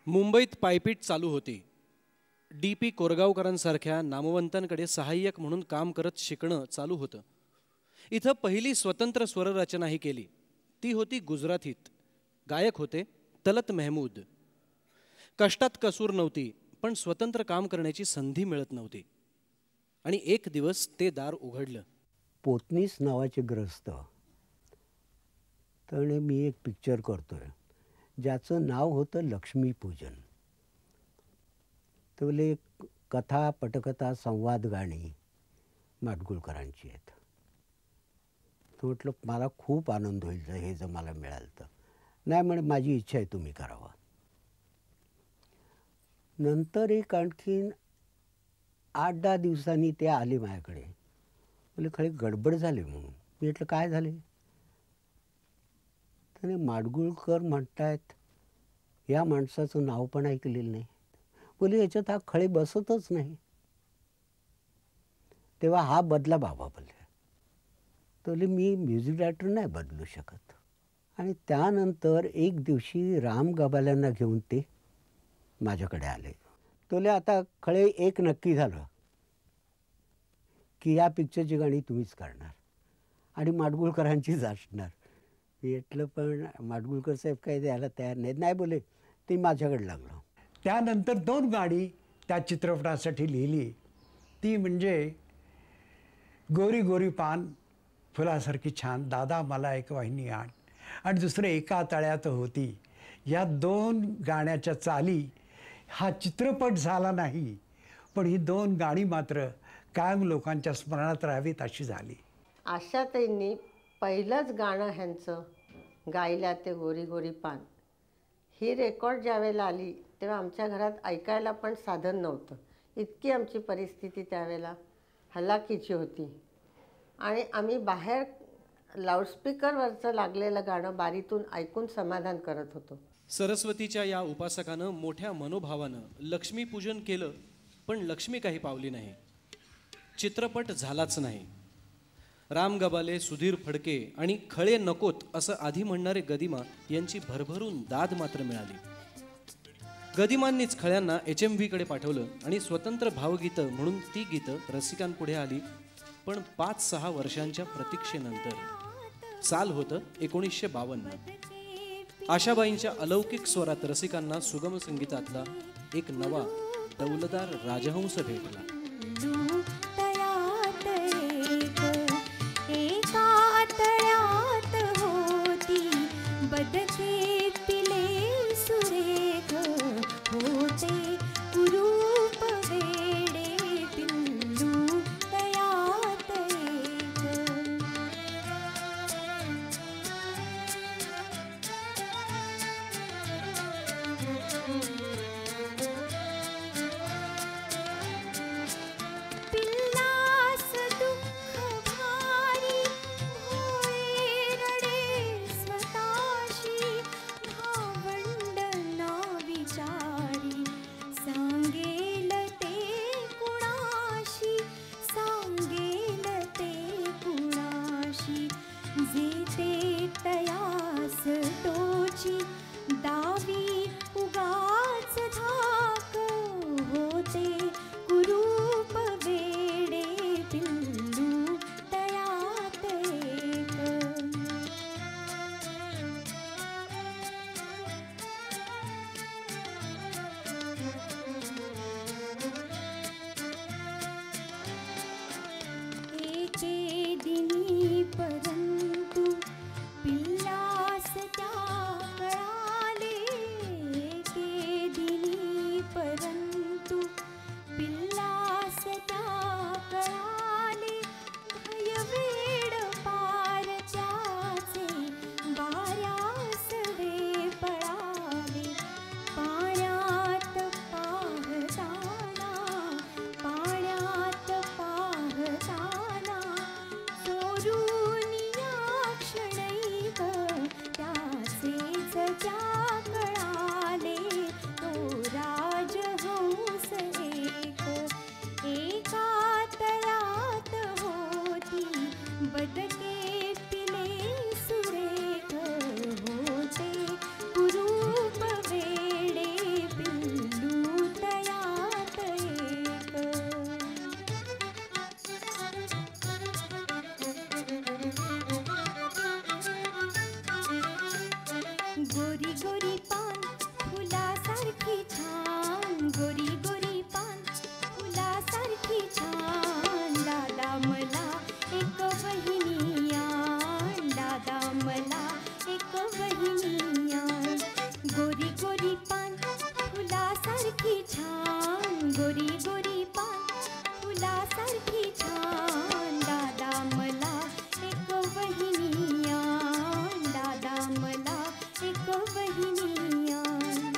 मुंबईत पायपीट चालू होती. डी.पी. कोरगावकरांसारख्या नामवंतांकडे सहाय्यक म्हणून काम करत शिकणं चालू होतं. इथं पहिली स्वतंत्र स्वररचनाही केली. ती होती गुजरातीत. गायक होते तलत महमूद. कष्टात कसूर नव्हती, पण स्वतंत्र काम करण्याची संधी मिळत नव्हती. आणि एक दिवस ते दार उघडलं. पोतनीस नावाचे ग्रस्त. तर मी एक पिक्चर करतोय ज्याचं नाव होतं लक्ष्मीपूजन. तर बोले कथा पटकथा संवाद गाणी माडगुळकरांची आहेत. तर म्हटलं मला खूप आनंद होईल जर हे जर मला मिळालं तर. नाही म्हणे माझी इच्छा आहे तुम्ही करावा. नंतर एक आणखीन 8-10 दिवसांनी ते आले माझ्याकडे. बोले खरे गडबड झाली म्हणून. मी म्हटलं काय झाले. त्याने माडगुळकर म्हणतायत या माणसाचं नाव पण ऐकलेलं नाही. बोले याच्यात हा खळे बसतच नाही. तेव्हा हा बदला बाबा बोलले. तर बोले मी म्युझिक डायरेक्टर नाही बदलू शकत. आणि त्यानंतर एक दिवशी राम गबाल्यांना घेऊन ते माझ्याकडे आले. बोले आता खळे एक नक्की झालं की या पिक्चरची गाणी तुम्हीच करणार आणि माडगुळकरांचीच असणार. मी म्हटलं पण माडगुळकर साहेब काही द्यायला तयार नाहीत. नाही बोले ते माझ्याकडे लागलं. त्यानंतर 2 गाणी त्या चित्रपटासाठी लिहिली. ती म्हणजे गोरी गोरी पान फुलासारखी छान, दादा मला एक वाहिनी आण, आणि दुसरं एका तळ्यात होती. या 2 गाण्याच्या चाली हा चित्रपट झाला नाही, पण ही 2 गाणी मात्र कायम लोकांच्या स्मरणात राहावीत अशी झाली. आशाताईंनी पहिलंच गाणं ह्यांचं गायल्या ते गोरी गोरी पान. ही रेकॉर्ड ज्यावेळेला आली तेव्हा आमच्या घरात ऐकायला पण साधन नव्हतं. इतकी आमची परिस्थिती त्यावेळेला हलाखीची होती. आणि आम्ही बाहेर लाऊडस्पीकरवरचं लागलेलं गाणं बारीतून ऐकून समाधान करत होतो. सरस्वतीच्या या उपासकानं मोठ्या मनोभावानं लक्ष्मीपूजन केलं, पण लक्ष्मी काही पावली नाही. चित्रपट झालाच नाही. राम गबाले, सुधीर फडके आणि खळे नकोत असं आधी म्हणणारे गदिमा यांची भरभरून दाद मात्र मिळाली. गदिमांनीच खळ्यांना HMV कडे पाठवलं आणि स्वतंत्र भावगीतं म्हणून ती गीतं रसिकांपुढे आली. पण 5-6 वर्षांच्या प्रतीक्षेनंतर साल होतं 1952. आशाबाईंच्या अलौकिक स्वरात रसिकांना सुगम संगीतातला एक नवा डौलदार राजहंस भेटला. परंतु पिल्लास त्या कळाले गोरी गोरी पान फुलासारखी छान, गोरी गोरी पान फुलासारखी छान. दादा मला एक वहिनी आण, दादा मला एक वहिनी आण. गोरी गोरी पान फुलासारखी छान, गोरी गोरी पान फुलासारखी छान. दादा मला एक वहिनी आण, दादा मला एक वहिनी आण.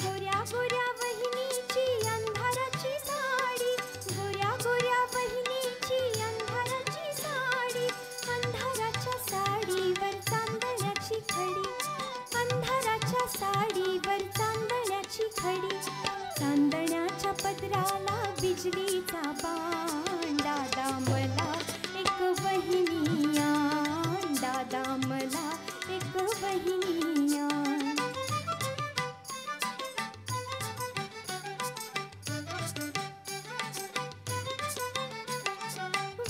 गोऱ्या गोऱ्या वहिनीची अंधाराची साडी, गोऱ्या गोऱ्या वहिनीची अंधाराची साडी. अंधाराच्या साडीवर चांदण्याची खडी, अंधाराच्या साडीवर चांदण्याची खडी. चांदण्याच्या पदराला बिजलीचा बाण. दादा मला एक वहिनी आण, दादा मला एक वहिनी आण.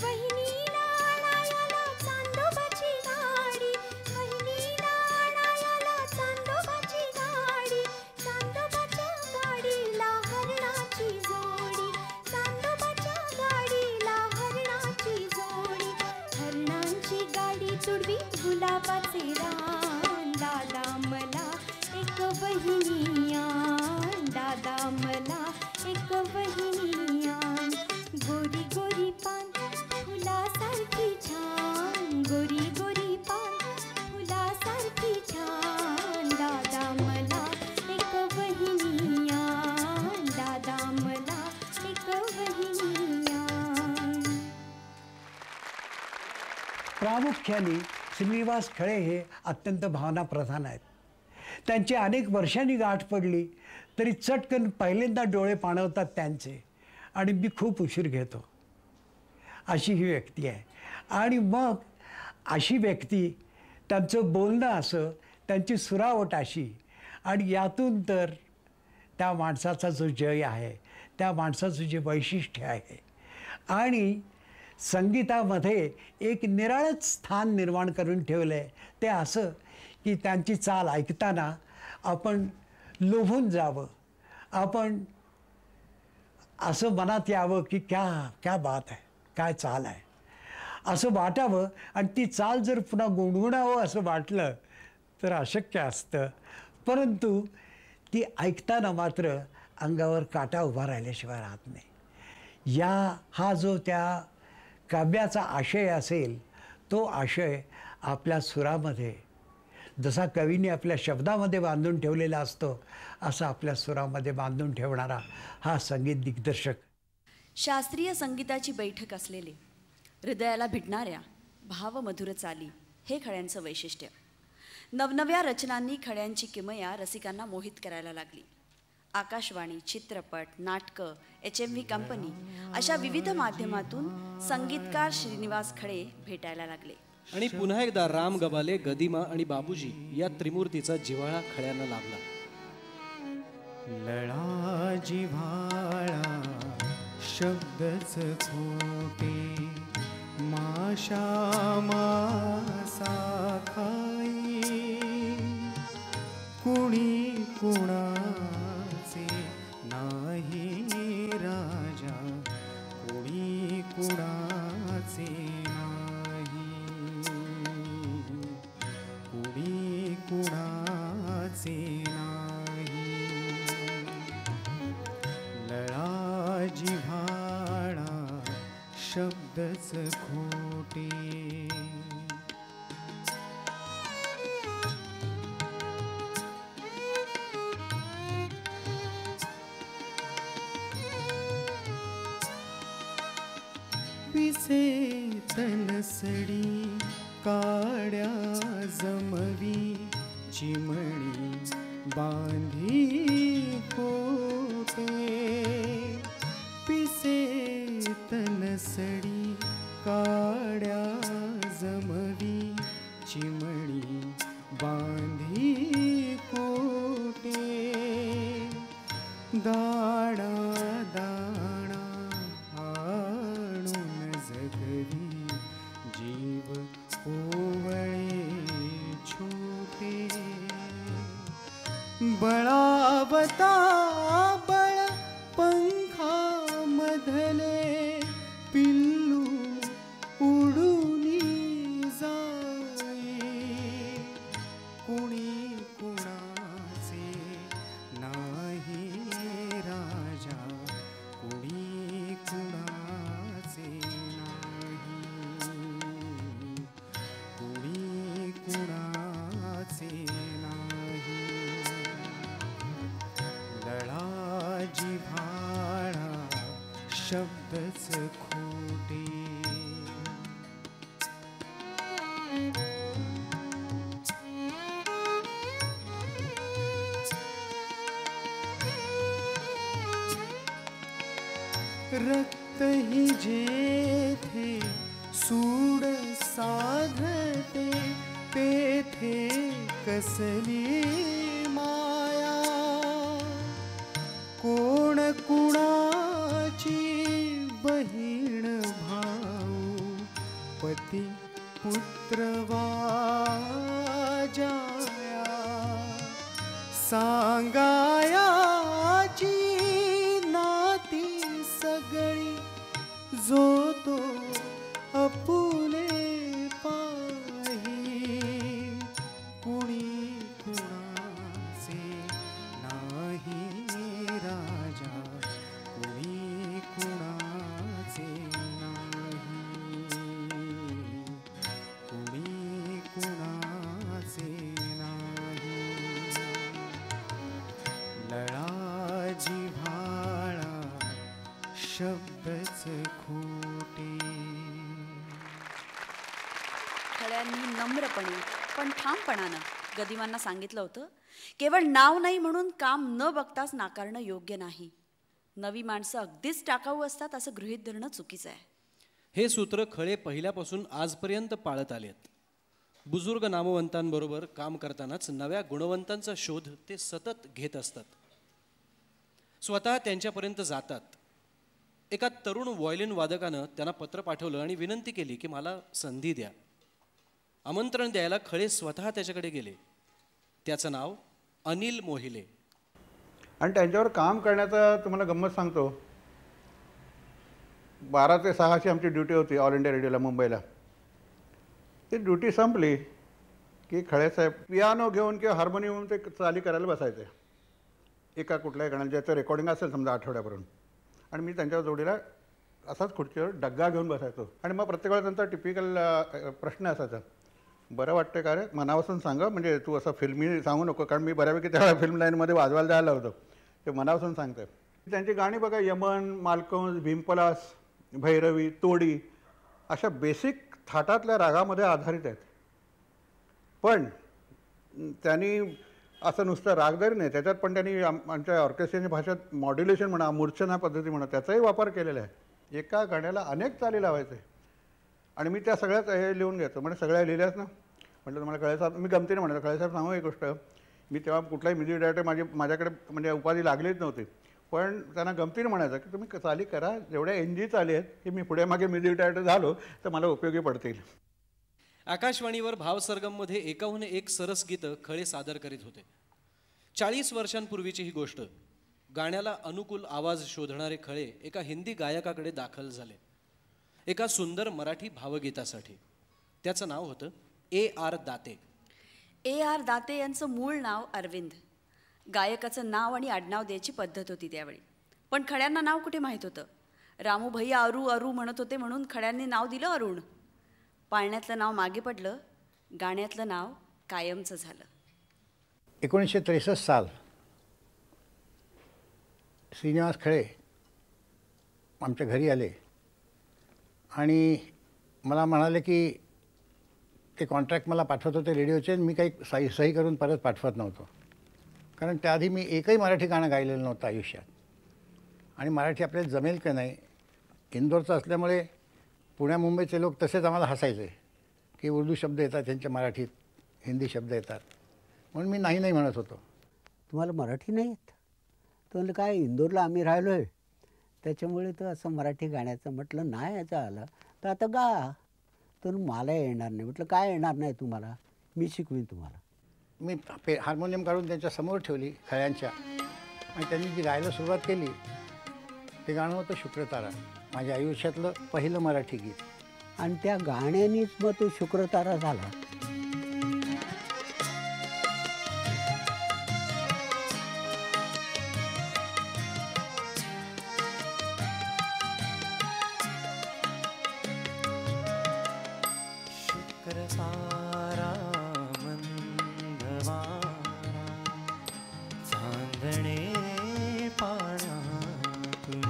वहिनीला आणायला चांदोबाची गाडी, वहिनीला आणायला चांदोबाची गाडी. चांदोबाच्या गाडीला हरणाची जोडी, चांदोबाच्या गाडीला हरणाची जोडी. हरणांची गाडी तुडवी गुलाबाचे रान. दादा मला एक वहिनी आण, दादा मला एक वहिनी आण. गोरी गोरी पान फुलासारखी छान, गोरी गोरी पान फुलासारखी छान. दादा मला एक वहिनी आण, दादा मला एक वहिनी आण. प्रामुख्याने श्रीनिवास खळे हे अत्यंत भावनाप्रधान आहेत. त्यांची अनेक वर्षांनी गाठ पडली तरी चटकन पहिल्यांदा डोळे पाणवतात त्यांचे, आणि मी खूप उशीर घेतो अशी ही व्यक्ती आहे. आणि मग अशी व्यक्ती, त्यांचं बोलणं असं, त्यांची सुरावट अशी, आणि यातून तर त्या माणसाचा जो जय आहे, त्या माणसाचं जे वैशिष्ट्य आहे, आणि संगीतामध्ये एक निराळंच स्थान निर्माण करून ठेवलं आहे. ते असं की त्यांची चाल ऐकताना आपण लोभून जावं, आपण असं मनात यावं की क्या बात आहे, काय चाल आहे असं वाटावं. आणि ती चाल जर पुन्हा गुणगुणावं असं वाटलं तर अशक्य असतं. परंतु ती ऐकताना मात्र अंगावर काटा उभा राहिल्याशिवाय राहत नाही. हा जो त्या काव्याचा आशय असेल, तो आशय आपल्या सुरामध्ये, जसा कवीने आपल्या शब्दामध्ये बांधून ठेवलेला असतो, असा आपल्या सुरामध्ये बांधून ठेवणारा हा संगीत दिग्दर्शक. शास्त्रीय संगीताची बैठक असलेले, हृदयाला भिडणाऱ्या भावमधुर चाली हे खळ्यांचं वैशिष्ट्य. नवनव्या रचनांनी खळ्यांची किमया रसिकांना मोहित करायला लागली. आकाशवाणी, चित्रपट, नाटकं, HMV कंपनी अशा विविध माध्यमातून संगीतकार श्रीनिवास खळे भेटायला लागले. आणि पुन्हा एकदा राम गबाले, गदिमा आणि बाबूजी या त्रिमूर्तीचा जिव्हाळा खळ्यांना लाभला. लळा जिव्हाळा शब्दच खोटे, माशा मासा खाई, कुणी कुणाचे नाही राजा, कुणी कुणाचे नाही, कुणी कुणाचे नाही. लळा जिव्हाळा शब्दच खोटे. पिसे तनसडी काड्या जमवी, चिमणी बांधी कोटे. पिसे तनसडी काड्या जमवी, चिमणी बांधी कोटे. दाणा दाणा आणून जगरी जीव ओवळे छोटे बळावता बळ पंखा मधले पिल्लू उडूनी जाई कुणी कुणाचे नाही राजा कुणी कुणाचे नाही कुणी कुणाचे नाही लळा जिव्हाळा शब्दच खोटे रक्त ही जेथे सूड साधते तेथे कसली माया कोण कुणाची बहीण भाऊ पती पुत्र वाजाया सांगायाची नाती सगळी जो तो अपुले पाही कुणी कुणाचे नाही राजा कुणी कुणाचे नाही कुणी कुणाचे नाही लळा जिव्हाळा शब्दच खोटे खळ्यांनी नम्रपणे पण ठामपणानं गदिमांना सांगितलं होतं, केवळ नाव नाही म्हणून काम न बघताच नाकारणं योग्य नाही. नवी माणसं अगदीच टाकाऊ असतात असं गृहीत धरणं चुकीचं आहे. हे सूत्र खळे पहिल्यापासून आजपर्यंत पाळत आलेत. बुजुर्ग नामवंतांबरोबर काम करतानाच नव्या गुणवंतांचा शोध ते सतत घेत असतात. स्वतः त्यांच्यापर्यंत जातात. एका तरुण व्हायोलिन वादकानं त्यांना पत्र पाठवलं आणि विनंती केली की मला संधी द्या. आमंत्रण द्यायला खळे स्वतः त्याच्याकडे गेले. त्याचं नाव अनिल मोहिले. आणि त्यांच्यावर काम करण्याचा तुम्हाला गंमत सांगतो. 12 ते 6ची आमची ड्युटी होती ऑल इंडिया रेडिओला मुंबईला. ती ड्युटी संपली की खळेसाहेब पियानो घेऊन किंवा हार्मोनियम ते चाली करायला बसायचे. एका कुठल्याही गाण्याचं ज्याचं रेकॉर्डिंग असेल समजा आठवड्याभरून, आणि मी त्यांच्या जोडीला असाच खुर्चीवर डग्गा घेऊन बसायचो. आणि मग प्रत्येक वेळा त्यांचा टिपिकल प्रश्न असायचा, बरं वाटतं का रे, मनापासून सांगा, म्हणजे तू असं फिल्मी सांगू नको, कारण मी बऱ्यापैकी त्यावेळेला फिल्म लाईनमध्ये वाजवायला जायला होतो. ते मनापासून सांगतं. त्यांची गाणी बघा, यमन, मालकंस, भीमपलास, भैरवी, तोडी अशा बेसिक थाटातल्या रागामध्ये आधारित आहेत. पण त्यांनी असं नुसतं रागदारी नाही, त्याच्यात पण त्यांनी आमच्या ऑर्केस्ट्रेशनच्या भाषेत मॉड्युलेशन म्हणा, मूर्छना पद्धती म्हणा, त्याचाही वापर केलेला आहे. एका गाण्याला अनेक चाली लावायचे. आणि मी त्या सगळ्याच हे लिहून घ्यायचो. म्हणजे सगळ्या लिहिल्याच ना. म्हटलं तुम्हाला खळेसाहेब, मी गमतीने म्हणायचं, खळेसाहेब सांगू एक गोष्ट, मी तेव्हा कुठलाही म्युझिक डायरेक्टर माझ्याकडे म्हणजे उपाधी लागलीच नव्हती. पण त्यांना गमतीने म्हणायचं की तुम्ही चाली करा, जेवढ्या NG चाली आहेत की मी पुढे मागे म्युझिक डायरेक्टर झालो तर मला उपयोगी पडतील. आकाशवाणीवर भावसरगममध्ये एकाहून एक सरस गीतं खळे सादर करीत होते. 40 वर्षांपूर्वीची ही गोष्ट. गाण्याला अनुकूल आवाज शोधणारे खळे एका हिंदी गायकाकडे दाखल झाले, एका सुंदर मराठी भावगीतासाठी. त्याचं नाव होतं A.R. दाते. A.R. दाते यांचं मूळ नाव अरविंद. गायकाचं नाव आणि आडनाव द्यायची पद्धत होती त्यावेळी. पण खड्यांना नाव कुठे माहीत होतं. रामू भैया अरू अरू म्हणत होते म्हणून खड्यांनी नाव दिलं अरुण. पाळण्यातलं नाव मागे पडलं, गाण्यातलं नाव कायमचं झालं. 1963 साल श्रीनिवास खळे आमच्या घरी आले आणि मला म्हणाले की ते कॉन्ट्रॅक्ट मला पाठवत होते रेडिओचे. मी काही सही करून परत पाठवत नव्हतो, कारण त्याआधी मी एकही मराठी गाणं गायलेलं नव्हतं आयुष्यात. आणि मराठी आपल्याला जमेल का नाही, इंदोरचं असल्यामुळे पुण्या मुंबईचे लोक तसेच आम्हाला हसायचे की उर्दू शब्द येतात त्यांच्या मराठीत, हिंदी शब्द येतात, म्हणून मी नाही म्हणत होतो. तुम्हाला मराठी नाही येत? तो म्हणलं काय इंदोरला आम्ही राहिलो आहे त्याच्यामुळे तर असं मराठी गाण्याचं. म्हटलं नाही याचं आलं तर आता गा. तर मला येणार नाही. म्हटलं काय येणार नाही तुम्हाला, मी शिकवीन तुम्हाला. मी हार्मोनियम काढून त्यांच्या समोर ठेवली खळ्यांच्या आणि त्यांनी जी गायला सुरुवात केली ते गाणं होतं शुक्रतारा, माझ्या आयुष्यातलं पहिलं मराठी गीत. आणि त्या गाण्यानेच मग तो शुक्रतारा झाला. शुक्रतारा मंदवारा चांदणे पाण्यातून,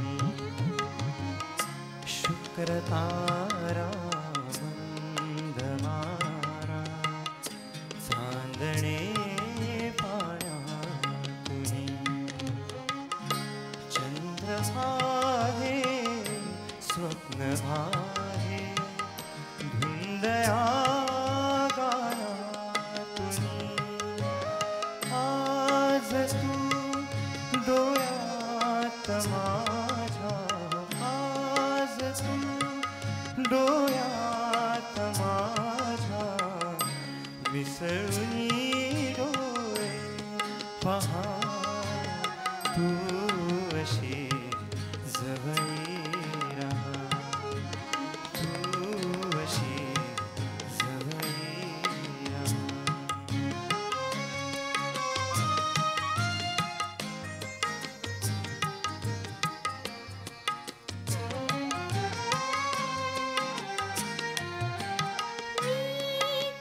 शुक्रतारा मंदवारा चांदणे पाण्यातून, चंद्र आहे स्वप्न आहे धुंदया गाण्यातून, आज तू डोळ्यात माझ्या, आज तू डोळ्यात माझ्या विसरून डोळे पहा तू अशी जवळी राहा, तू अशी जवळी राहा.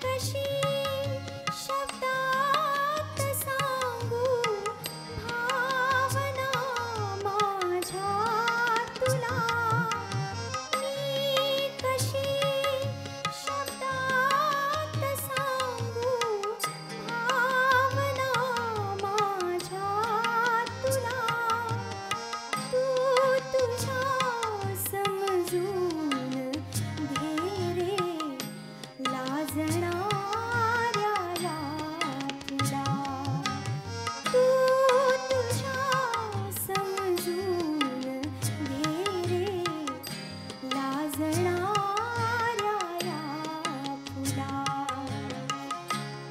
कशी शब्दात सांगू भावना माझ्या तुला, मी कशी शब्दात सांगू भावना माझ्या तुला, तू तुझ्या समजून घे रे लाजणाऱ्या तुला, तू तुझ्या समजून घे रे लाजणाऱ्या तुला.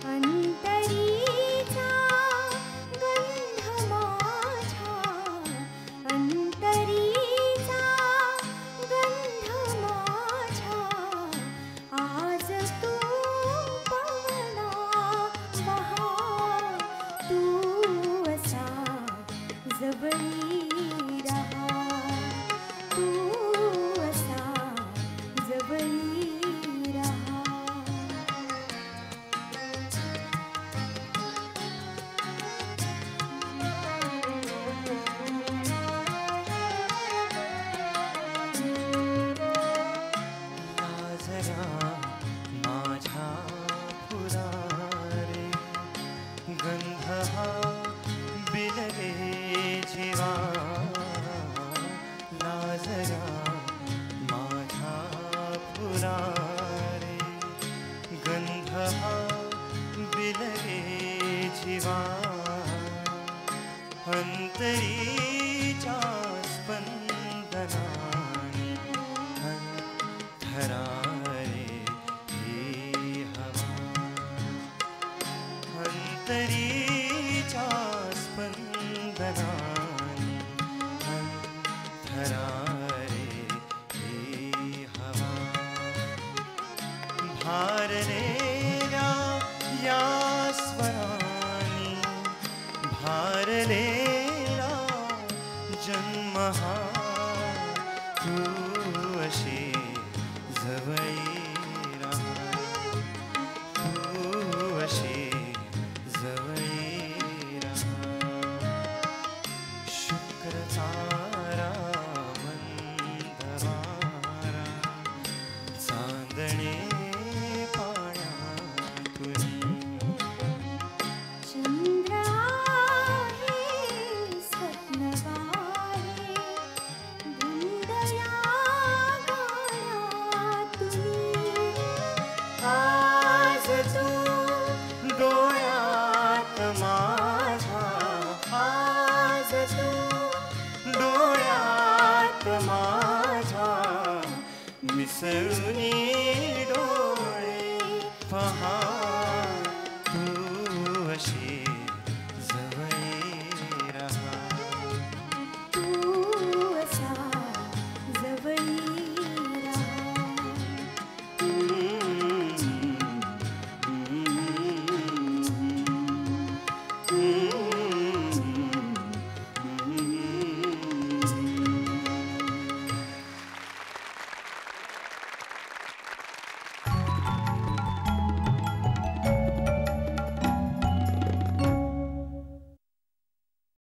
अंतरीचा गंध माझ्या, अंतरीचा गंध माझ्या, आज तू पवना महा, तू असा जवळी राहा, तू असा जवळी राहा. लाजरा माझ्या फुलारे गंध हा बिलगे जीवा, लाजरा माझ्या फुलारे गंध हा बिलगे जीवा, अंतरीच्या स्पंदनाने अंतरारे ही हवा, अंतरीच्या स्पंदनाने अंतरारे ही हवा, भारलेल्या या स्वरानी भारलेला जन्म हा, तू अशी जवळी